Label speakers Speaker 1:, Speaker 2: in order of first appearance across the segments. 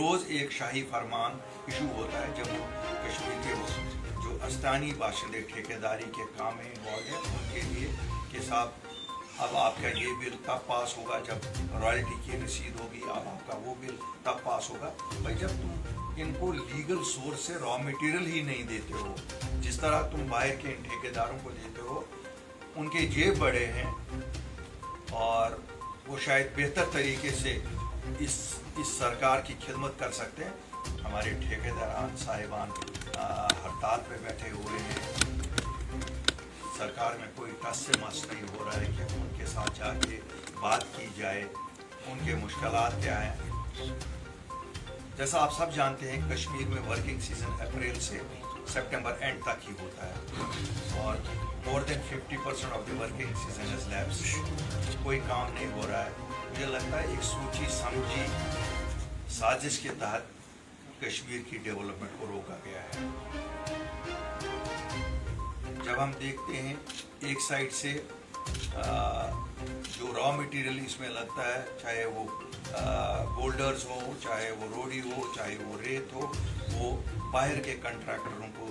Speaker 1: रोज़ एक शाही फरमान इशू होता है जम्मू कश्मीर के जो अस्तानी बाशिंदे ठेकेदारी के काम में इन्वॉल्व हैं उनके लिए कि साहब अब आपका ये बिल तब पास होगा जब रॉयल्टी की रसीद होगी, अब आपका वो बिल तब पास होगा। भाई जब तुम इनको लीगल सोर्स से रॉ मटेरियल ही नहीं देते हो, जिस तरह तुम बाहर के इन ठेकेदारों को देते हो, उनके जेब बड़े हैं और वो शायद बेहतर तरीके से इस सरकार की खिदमत कर सकते हैं। हमारे ठेकेदारान साहिबान हड़ताल पे बैठे हुए हैं, सरकार में कोई टस से मस नहीं हो रहा है कि उनके साथ जाके बात की जाए, उनके मुश्किलात क्या हैं। जैसा आप सब जानते हैं कश्मीर में वर्किंग सीजन अप्रैल से सितंबर एंड तक ही होता है और more than 50% of the working season is lapsed. कोई काम नहीं हो रहा है। मुझे लगता है एक सोची समझी साजिश के तहत कश्मीर की डेवलपमेंट को रोका गया है। जब हम देखते हैं एक साइड से जो रॉ मटेरियल इसमें लगता है, चाहे वो बोल्डर्स हो, चाहे वो रोडी हो, चाहे वो रेत हो, वो बाहर के कंट्रैक्टरों को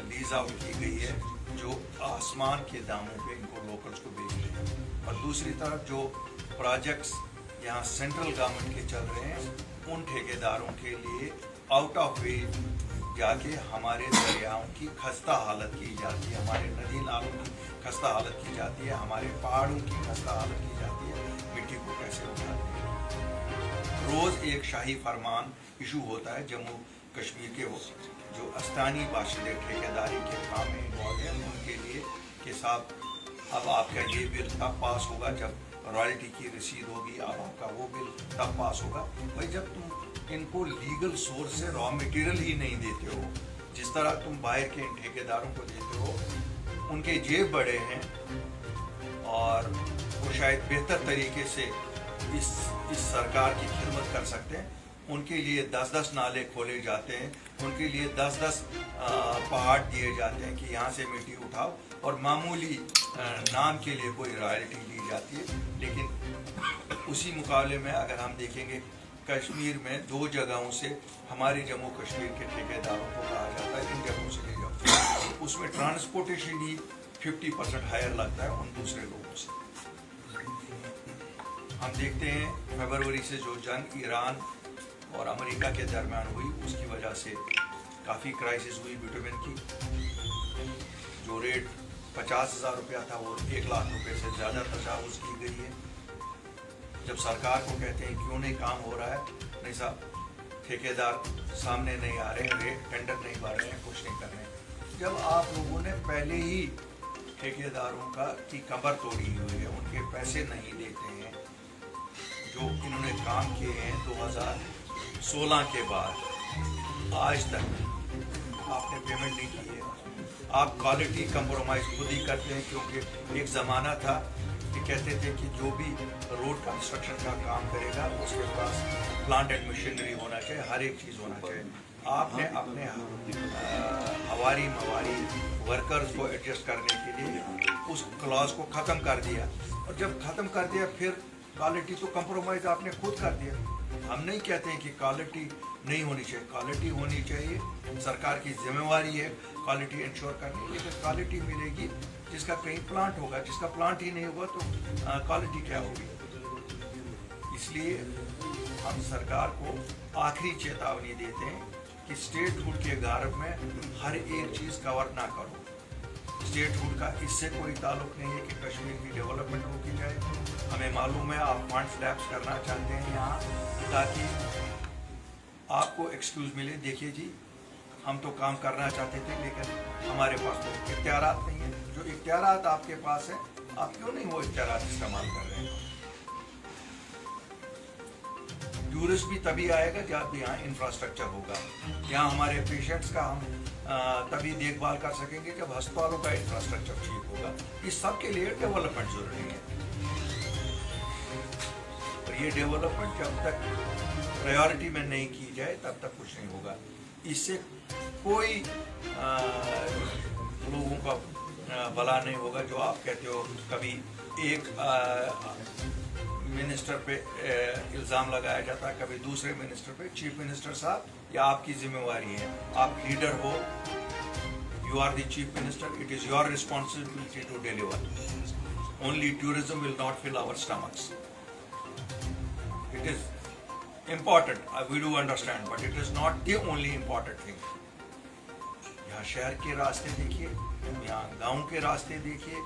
Speaker 1: लीज आउट की गई है जो आसमान के दामों पे इनको लोकल्स को बेच रहे हैं। और दूसरी तरफ जो प्रोजेक्ट्स यहाँ सेंट्रल गवर्नमेंट के चल रहे हैं उन ठेकेदारों के लिए आउट ऑफ वे जाके हमारे दरियाओं की खस्ता हालत की जाती है, हमारे नदी नालों की खस्ता हालत की जाती है, हमारे पहाड़ों की खस्ता हालत की जाती है। मिट्टी को कैसे उठाते हैं। रोज़ एक शाही फरमान इशू होता है जम्मू कश्मीर के जो अस्तानी बाशिंदे ठेकेदारी के काम में इन्वॉल्व हैं उनके लिए कि साहब अब आपका ये बिल तब पास होगा जब रॉयल्टी की रसीद होगी, अब आपका वो बिल तब पास होगा। भाई जब तुम इनको लीगल सोर्स से रॉ मटेरियल ही नहीं देते हो, जिस तरह तुम बाहर के इन ठेकेदारों को देते हो, उनके जेब बड़े हैं और वो शायद बेहतर तरीके से इस सरकार की खिदमत कर सकते हैं। उनके लिए 10-10 नाले खोले जाते हैं, उनके लिए 10-10 पहाड़ दिए जाते हैं कि यहाँ से मिट्टी उठाओ और मामूली नाम के लिए कोई रॉयल्टी ली जाती है। लेकिन उसी मुकाबले में अगर हम देखेंगे कश्मीर में 2 जगहों से हमारे जम्मू कश्मीर के ठेकेदारों को कहा जाता है इन जगहों से ले जाओ, उसमें ट्रांसपोर्टेशन ही 50% हायर लगता है उन दूसरे लोगों से। हम देखते हैं फरवरी से जो जंग ईरान और अमेरिका के दरमियान हुई उसकी वजह से काफ़ी क्राइसिस हुई विटामिन की। जो रेट 50,000 रुपया था वो 1 लाख रुपए से ज़्यादा तजावुज़ की गई है। जब सरकार को कहते हैं क्यों नहीं काम हो रहा है, नहीं साहब ठेकेदार सामने नहीं आ रहे हैं, रेट टेंडर नहीं भर रहे हैं, कुछ नहीं कर रहे हैं। जब आप लोगों ने पहले ही ठेकेदारों की कमर तोड़ी हुई है, उनके पैसे नहीं देते हैं, जो इन्होंने काम किए हैं 2016 के बाद आज तक आपने पेमेंट नहीं की है। आप क्वालिटी कंप्रोमाइज खुद ही करते हैं, क्योंकि एक ज़माना था कि कहते थे कि जो भी रोड कंस्ट्रक्शन का काम करेगा उसके पास प्लांट एंड मशीनरी होना चाहिए, हर एक चीज़ होना चाहिए। आपने अपने हवारी मवारी वर्कर्स को एडजस्ट करने के लिए उस क्लॉज को ख़त्म कर दिया, और जब ख़त्म कर दिया फिर क्वालिटी तो कंप्रोमाइज़ आपने खुद कर दिया। हम नहीं कहते हैं कि क्वालिटी नहीं होनी चाहिए, क्वालिटी होनी चाहिए, सरकार की जिम्मेवारी है क्वालिटी इंश्योर करनी, लेकिन क्वालिटी मिलेगी जिसका कहीं प्लांट होगा, जिसका प्लांट ही नहीं होगा तो क्वालिटी क्या होगी। इसलिए हम सरकार को आखिरी चेतावनी देते हैं कि स्टेटहुड के गारब में हर एक चीज़ कवर ना करो। स्टेटहुड का इससे कोई ताल्लुक नहीं है कि कश्मीर की डेवलपमेंट रोकी जाए। हमें मालूम है आप फंड्स लैप्स करना चाहते हैं यहाँ ताकि आपको एक्सक्यूज़ मिले, देखिए जी हम तो काम करना चाहते थे लेकिन हमारे पास तो इख्तियारात नहीं है। जो इख्तियारात आपके पास है आप क्यों नहीं वो इख्तियारात इस्तेमाल कर रहे हैं। टूरिस्ट भी तभी आएगा जब यहाँ इंफ्रास्ट्रक्चर होगा, यहाँ हमारे पेशेंट्स का हम तभी देखभाल कर सकेंगे जब अस्पतालों का इंफ्रास्ट्रक्चर ठीक होगा। इस सब के लिए डेवलपमेंट जरूरी है, और ये डेवलपमेंट जब तक प्रायोरिटी में नहीं की जाए तब तक कुछ नहीं होगा। इससे कोई लोगों का भला नहीं होगा। जो आप कहते हो कभी एक मिनिस्टर पे इल्ज़ाम लगाया जाता है, कभी दूसरे मिनिस्टर पे। चीफ मिनिस्टर साहब, ये आपकी जिम्मेवारी है, आप लीडर हो, you are the chief minister, it is your responsibility to deliver. Only tourism will not fill our stomachs. It is important, we do understand, but it is not the only important thing. यहाँ शहर के रास्ते देखिए, यहाँ गांव के रास्ते देखिए,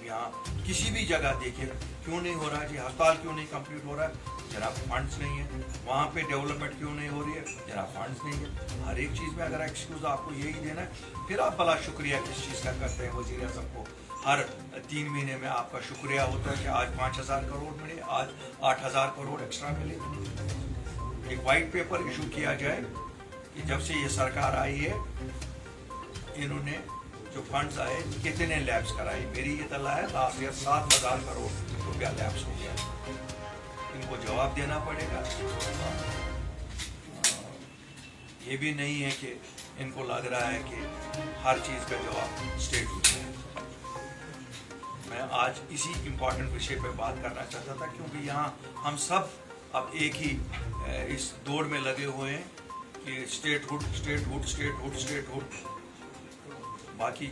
Speaker 1: यहाँ किसी भी जगह देखिए, क्यों नहीं हो रहा है जी? अस्पताल क्यों नहीं कंप्लीट हो रहा है? जरा फंड्स नहीं है। वहाँ पे डेवलपमेंट क्यों नहीं हो रही है? जरा फंड्स नहीं है। हर एक चीज़ में अगर एक्सक्यूज आपको यही देना है, फिर आप भला शुक्रिया किस चीज़ का करते हैं? वज़ीर आज़म को हर 3 महीने में आपका शुक्रिया होता है कि आज 5,000 करोड़ मिले, आज 8,000 करोड़ एक्स्ट्रा मिले। एक वाइट पेपर इशू किया जाए कि जब से ये सरकार आई है, इन्होंने जो फंड्स आए कितने लैब्स कराए। मेरी ये तला है लास्ट ईयर 7,000 करोड़ रुपया लैब्स हो गया। इनको जवाब देना पड़ेगा। ये भी नहीं है कि इनको लग रहा है कि हर चीज़ का जवाब स्टेट होता है। मैं आज इसी इम्पोर्टेंट विषय पे बात करना चाहता था, क्योंकि यहाँ हम सब अब एक ही इस दौड़ में लगे हुए हैं कि स्टेटहुड। बाकी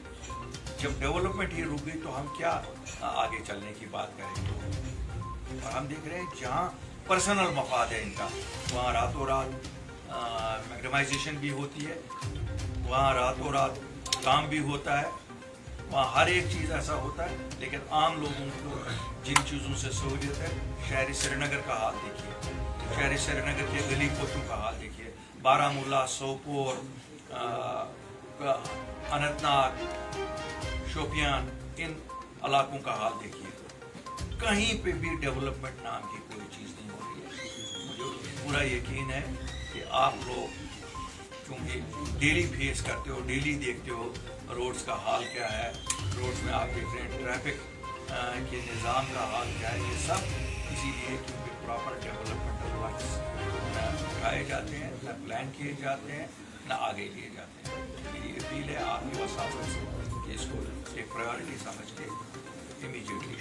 Speaker 1: जब डेवलपमेंट ही रुक गई तो हम क्या आगे चलने की बात करेंगे? और हम देख रहे हैं जहाँ पर्सनल मफाद है इनका, वहाँ रातों रात मैग्नेटाइजेशन भी होती है, वहाँ रातों रात काम भी होता है, वहाँ हर एक चीज़ ऐसा होता है। लेकिन आम लोगों को जिन चीज़ों से सहूलियत है, शहरी श्रीनगर का हाल देखिए, शहरी श्रीनगर के गली कोचों का हाल देखिए, बारामूला, सोपोर, अनंतनाग, शोपियान, इन इलाकों का हाल देखिए। कहीं पे भी डेवलपमेंट नाम की कोई चीज़ नहीं हो रही है। मुझे पूरा यकीन है कि आप लोग क्योंकि डेली फेस करते हो, डेली देखते हो रोड्स का हाल क्या है, रोड्स में आप देख रहे हैं ट्रैफिक के निज़ाम का हाल क्या है। ये सब इसीलिए क्योंकि प्रॉपर डेवलपमेंट प्लान्स उठाए जाते हैं, न प्लान किए जाते हैं, न आगे लिए जाते हैं। ये अपील है आपकी वसावत से कि इसको एक प्रायोरिटी समझ के इमीडिएटली